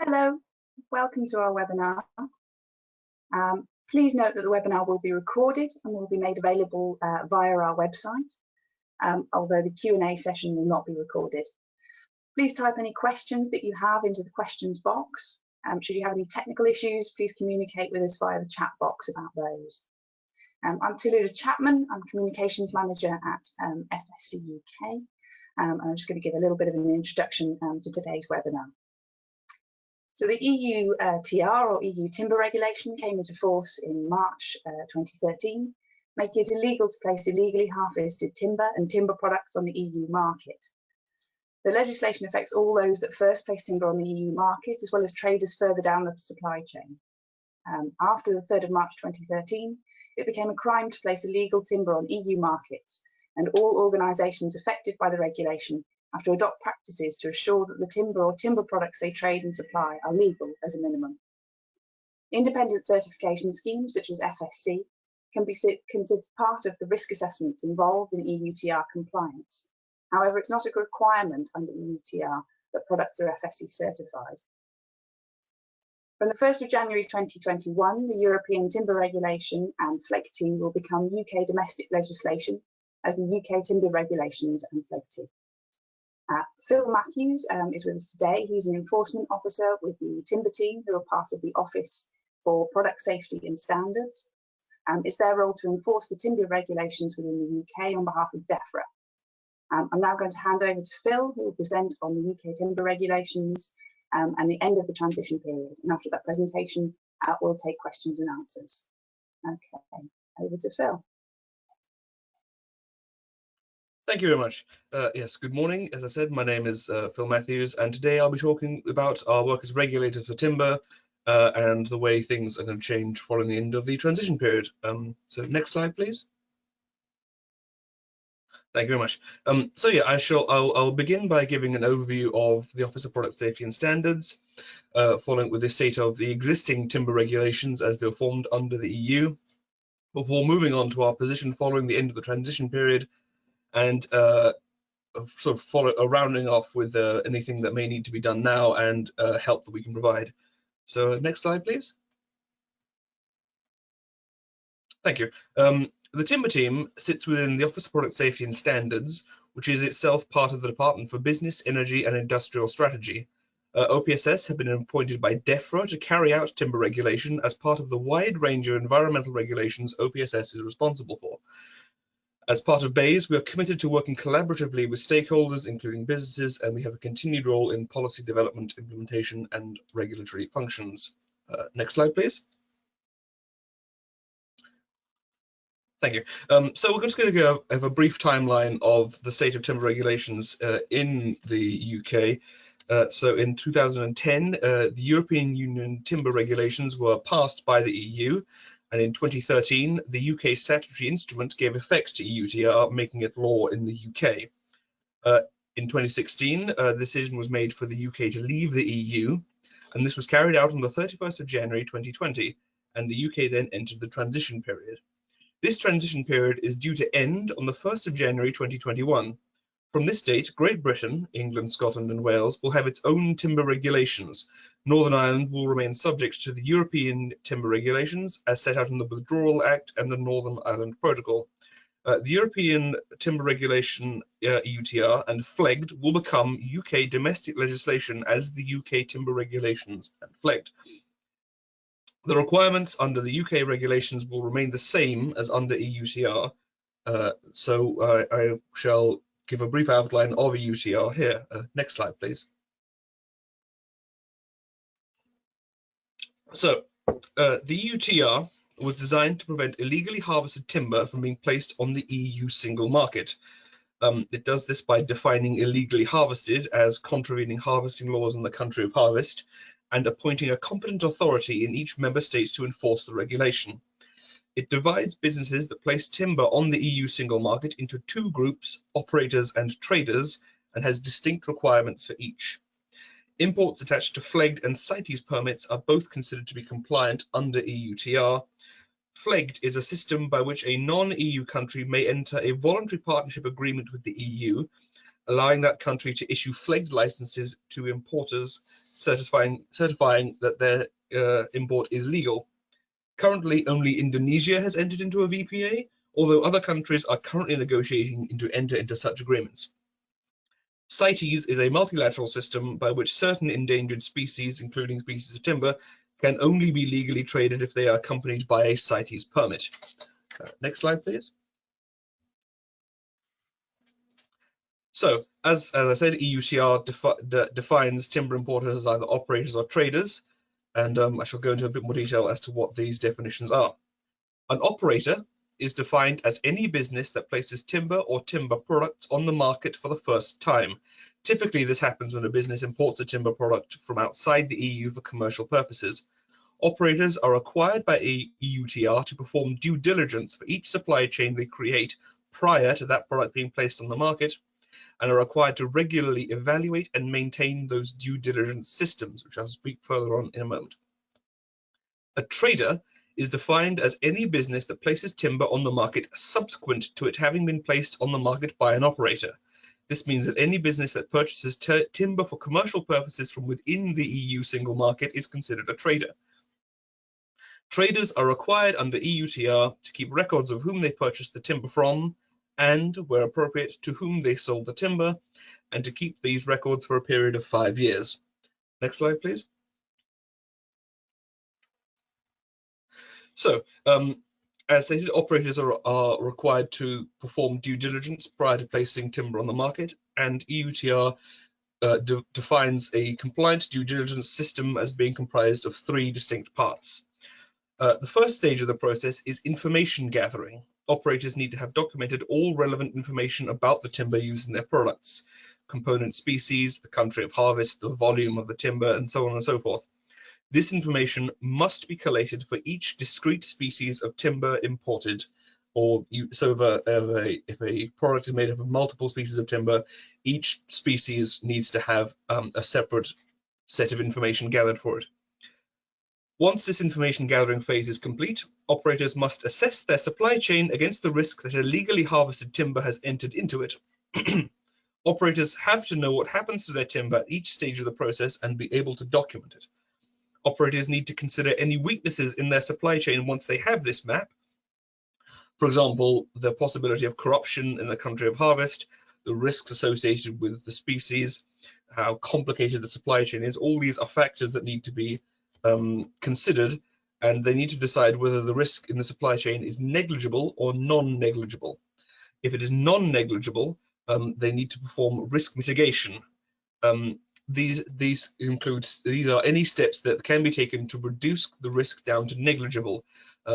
Hello, welcome to our webinar. Please note that the webinar will be recorded and will be made available via our website, although the Q&A session will not be recorded. Please type any questions that you have into the questions box. Should you have any technical issues, please communicate with us via the chat box about those. I'm Tallulah Chapman, I'm Communications Manager at FSC UK, and I'm just going to give a little bit of an introduction to today's webinar. So the EU TR, or EU Timber Regulation, came into force in March 2013, making it illegal to place illegally harvested timber and timber products on the EU market. The legislation affects all those that first place timber on the EU market, as well as traders further down the supply chain. After the 3rd of March 2013, it became a crime to place illegal timber on EU markets, and all organisations affected by the regulation have to adopt practices to assure that the timber or timber products they trade and supply are legal as a minimum. Independent certification schemes such as FSC can be considered part of the risk assessments involved in EU TR compliance. However, it's not a requirement under EU TR that products are FSC certified. From the 1st of January 2021, the European Timber Regulation and FLEGT will become UK domestic legislation as the UK Timber Regulations and FLEGT. Phil Matthews is with us today. He's an enforcement officer with the Timber team, who are part of the Office for Product Safety and Standards. It's their role to enforce the timber regulations within the UK on behalf of DEFRA. I'm now going to hand over to Phil, who will present on the UK timber regulations and the end of the transition period. And after that presentation, we'll take questions and answers. Okay, over to Phil. Thank you very much. Yes, good morning. As I said, my name is Phil Matthews, and today I'll be talking about our work as regulators for timber and the way things are going to change following the end of the transition period. So next slide, please. Thank you very much. So yeah, I'll begin by giving an overview of the Office of Product Safety and Standards, following with the state of the existing timber regulations as they were formed under the EU, before moving on to our position following the end of the transition period, and sort of rounding off with anything that may need to be done now and help that we can provide. So next slide, please. Thank you. The Timber team sits within the Office of Product Safety and Standards, which is itself part of the Department for Business, Energy and Industrial Strategy. OPSS have been appointed by DEFRA to carry out timber regulation as part of the wide range of environmental regulations OPSS is responsible for. As part of BASE, we are committed to working collaboratively with stakeholders, including businesses, and we have a continued role in policy development, implementation, and regulatory functions. Next slide, please. Thank you. So we're just going to have a brief timeline of the state of timber regulations in the UK. So in 2010, the European Union timber regulations were passed by the EU. And in 2013, the UK statutory instrument gave effect to EU TR, making it law in the UK. In 2016, a decision was made for the UK to leave the EU, and this was carried out on the 31st of January 2020, and the UK then entered the transition period. This transition period is due to end on the 1st of January 2021. From this date, Great Britain, England, Scotland and Wales will have its own timber regulations. Northern Ireland will remain subject to the European timber regulations as set out in the Withdrawal Act and the Northern Ireland Protocol. The European Timber Regulation EUTR and FLEGT will become UK domestic legislation as the UK Timber Regulations and FLEGT. The requirements under the UK regulations will remain the same as under EUTR. So I shall give a brief outline of EUTR here. Next slide, please. So the EUTR was designed to prevent illegally harvested timber from being placed on the EU single market. It does this by defining illegally harvested as contravening harvesting laws in the country of harvest and appointing a competent authority in each member state to enforce the regulation. It divides businesses that place timber on the EU single market into two groups, operators and traders, and has distinct requirements for each. Imports attached to FLEGT and CITES permits are both considered to be compliant under EUTR. FLEGT is a system by which a non-EU country may enter a voluntary partnership agreement with the EU, allowing that country to issue FLEGT licenses to importers, certifying that their import is legal. Currently, only Indonesia has entered into a VPA, although other countries are currently negotiating to enter into such agreements. CITES is a multilateral system by which certain endangered species, including species of timber, can only be legally traded if they are accompanied by a CITES permit. Next slide, please. So, as I said, EUTR defines timber importers as either operators or traders, and I shall go into a bit more detail as to what these definitions are. An operator is defined as any business that places timber or timber products on the market for the first time. Typically, this happens when a business imports a timber product from outside the EU for commercial purposes. Operators are required by EUTR to perform due diligence for each supply chain they create prior to that product being placed on the market, and are required to regularly evaluate and maintain those due diligence systems, which I'll speak further on in a moment. A trader is defined as any business that places timber on the market subsequent to it having been placed on the market by an operator. This means that any business that purchases timber for commercial purposes from within the EU single market is considered a trader. Traders are required under EUTR to keep records of whom they purchased the timber from and, where appropriate, to whom they sold the timber, and to keep these records for a period of 5 years. Next slide, please. So, as stated, operators are required to perform due diligence prior to placing timber on the market, and EUTR defines a compliant due diligence system as being comprised of 3 distinct parts. The first stage of the process is information gathering. Operators need to have documented all relevant information about the timber used in their products, component species, the country of harvest, the volume of the timber, and so on and so forth. This information must be collated for each discrete species of timber imported, or so if a product is made up of multiple species of timber, each species needs to have a separate set of information gathered for it. Once this information gathering phase is complete, operators must assess their supply chain against the risk that illegally harvested timber has entered into it. Operators have to know what happens to their timber at each stage of the process and be able to document it. Operators need to consider any weaknesses in their supply chain once they have this map. For example, the possibility of corruption in the country of harvest, the risks associated with the species, how complicated the supply chain is. All these are factors that need to be considered, and they need to decide whether the risk in the supply chain is negligible or non-negligible. If it is non-negligible, they need to perform risk mitigation. These are any steps that can be taken to reduce the risk down to negligible,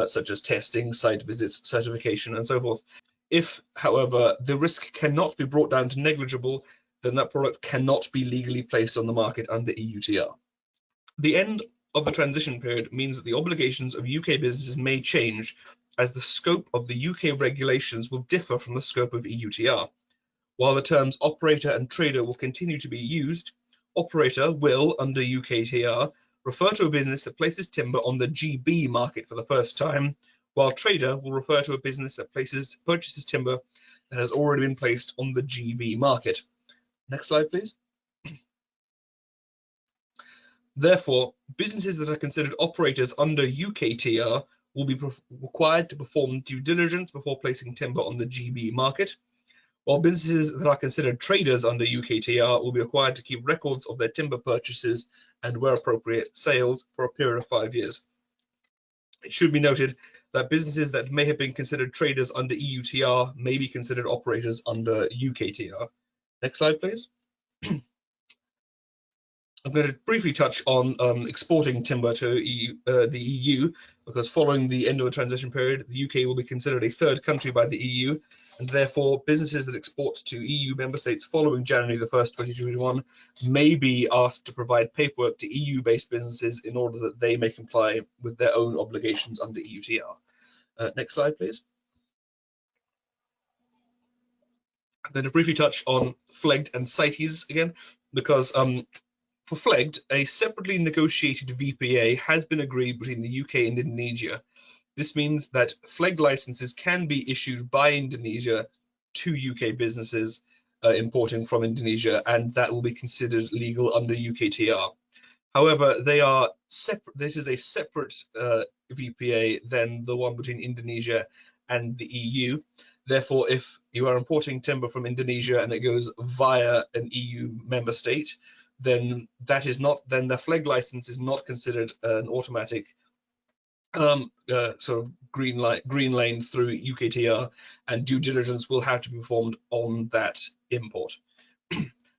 such as testing, site visits, certification, and so forth. If, however, the risk cannot be brought down to negligible, then that product cannot be legally placed on the market under EUTR. The end of the transition period means that the obligations of UK businesses may change, as the scope of the UK regulations will differ from the scope of EUTR. While the terms operator and trader will continue to be used, operator will, under UKTR, refer to a business that places timber on the GB market for the first time, while trader will refer to a business that purchases timber that has already been placed on the GB market. Next slide, please. Therefore, businesses that are considered operators under UKTR will be required to perform due diligence before placing timber on the GB market, while businesses that are considered traders under UKTR will be required to keep records of their timber purchases and, where appropriate, sales for a period of 5 years. It should be noted that businesses that may have been considered traders under EUTR may be considered operators under UKTR. Next slide, please. I'm going to briefly touch on exporting timber to the EU, because following the end of the transition period, the UK will be considered a third country by the EU, and therefore businesses that export to EU member states following January the 1st, 2021 may be asked to provide paperwork to EU-based businesses in order that they may comply with their own obligations under EUTR. Next slide, please. I'm going to briefly touch on FLEGT and CITES again, because for FLEGT, a separately negotiated VPA has been agreed between the UK and Indonesia. This means that FLEGT licenses can be issued by Indonesia to UK businesses, importing from Indonesia, and that will be considered legal under UKTR. However, they are separate. This is a separate VPA than the one between Indonesia and the EU. Therefore, if you are importing timber from Indonesia and it goes via an EU member state, then that is not, then the FLEGT license is not considered an automatic sort of green lane through UKTR, and due diligence will have to be performed on that import.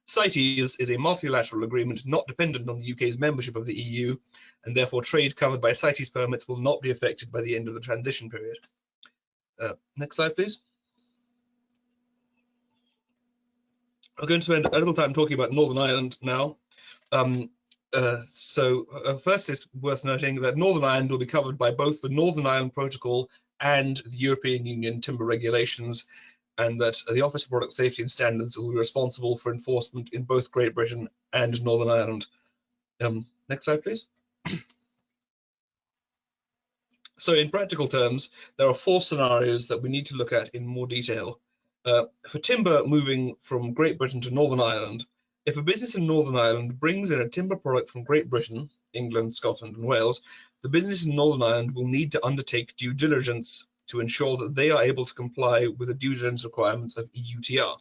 CITES is a multilateral agreement not dependent on the UK's membership of the EU, and therefore trade covered by CITES permits will not be affected by the end of the transition period. Next slide, please. We're going to spend a little time talking about Northern Ireland now. First, it's worth noting that Northern Ireland will be covered by both the Northern Ireland Protocol and the European Union timber regulations, and that the Office of Product Safety and Standards will be responsible for enforcement in both Great Britain and Northern Ireland. Next slide, please. So in practical terms, there are 4 scenarios that we need to look at in more detail. For timber moving from Great Britain to Northern Ireland, if a business in Northern Ireland brings in a timber product from Great Britain, England, Scotland and Wales, the business in Northern Ireland will need to undertake due diligence to ensure that they are able to comply with the due diligence requirements of EUTR.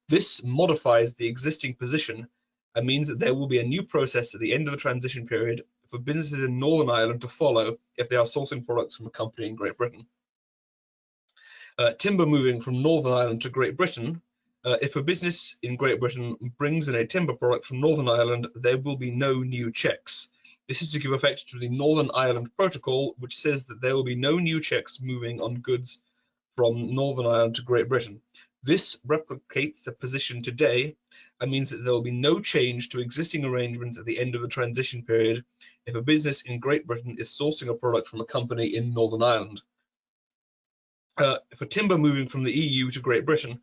This modifies the existing position and means that there will be a new process at the end of the transition period for businesses in Northern Ireland to follow if they are sourcing products from a company in Great Britain. Timber moving from Northern Ireland to Great Britain, if a business in Great Britain brings in a timber product from Northern Ireland, there will be no new checks. This is to give effect to the Northern Ireland Protocol, which says that there will be no new checks moving on goods from Northern Ireland to Great Britain. This replicates the position today and means that there will be no change to existing arrangements at the end of the transition period if a business in Great Britain is sourcing a product from a company in Northern Ireland. For timber moving from the EU to Great Britain,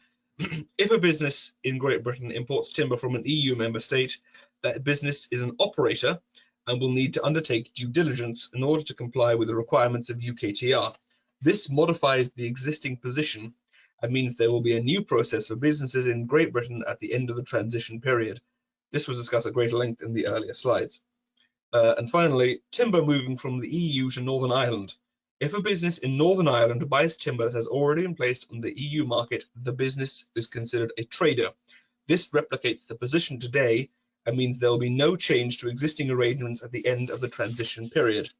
if a business in Great Britain imports timber from an EU member state, that business is an operator and will need to undertake due diligence in order to comply with the requirements of UKTR. This modifies the existing position and means there will be a new process for businesses in Great Britain at the end of the transition period. This was discussed at greater length in the earlier slides. And finally, timber moving from the EU to Northern Ireland. If a business in Northern Ireland buys timber that has already been placed on the EU market, the business is considered a trader. This replicates the position today and means there will be no change to existing arrangements at the end of the transition period.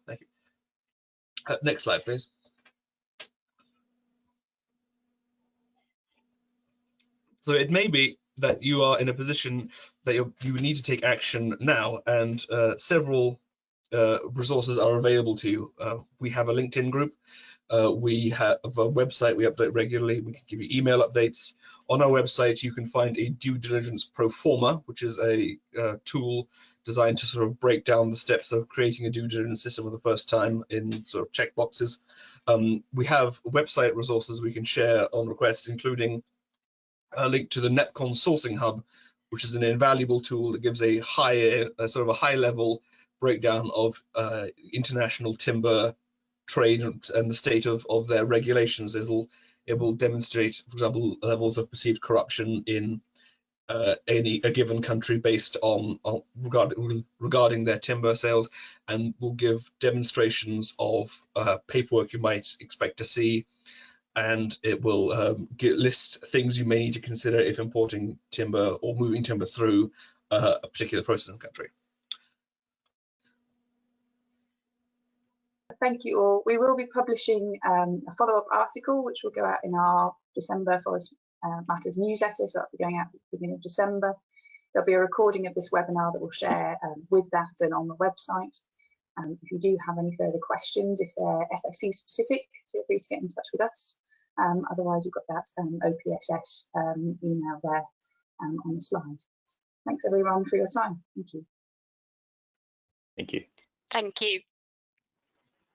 Thank you. Next slide, please. So it may be that you are in a position that you need to take action now, and several resources are available to you. We have a LinkedIn group. We have a website we update regularly. We can give you email updates. On our website, you can find a due diligence pro forma, which is a tool designed to sort of break down the steps of creating a due diligence system for the first time in sort of check boxes. We have website resources we can share on request, including a link to the NEPCON sourcing hub, which is an invaluable tool that gives a high level breakdown of international timber trade and the state of their regulations. It will demonstrate, for example, levels of perceived corruption in a given country based on regarding their timber sales, and will give demonstrations of paperwork you might expect to see, and it will list things you may need to consider if importing timber or moving timber through a particular processing country. Thank you all. We will be publishing a follow-up article which will go out in our December Forest Matters newsletter, so that'll be going out at the beginning of December. There'll be a recording of this webinar that we'll share with that and on the website. If you do have any further questions, if they're FSC specific, feel free to get in touch with us. Otherwise, you've got that OPSS email there on the slide. Thanks everyone for your time. Thank you. Thank you. Thank you.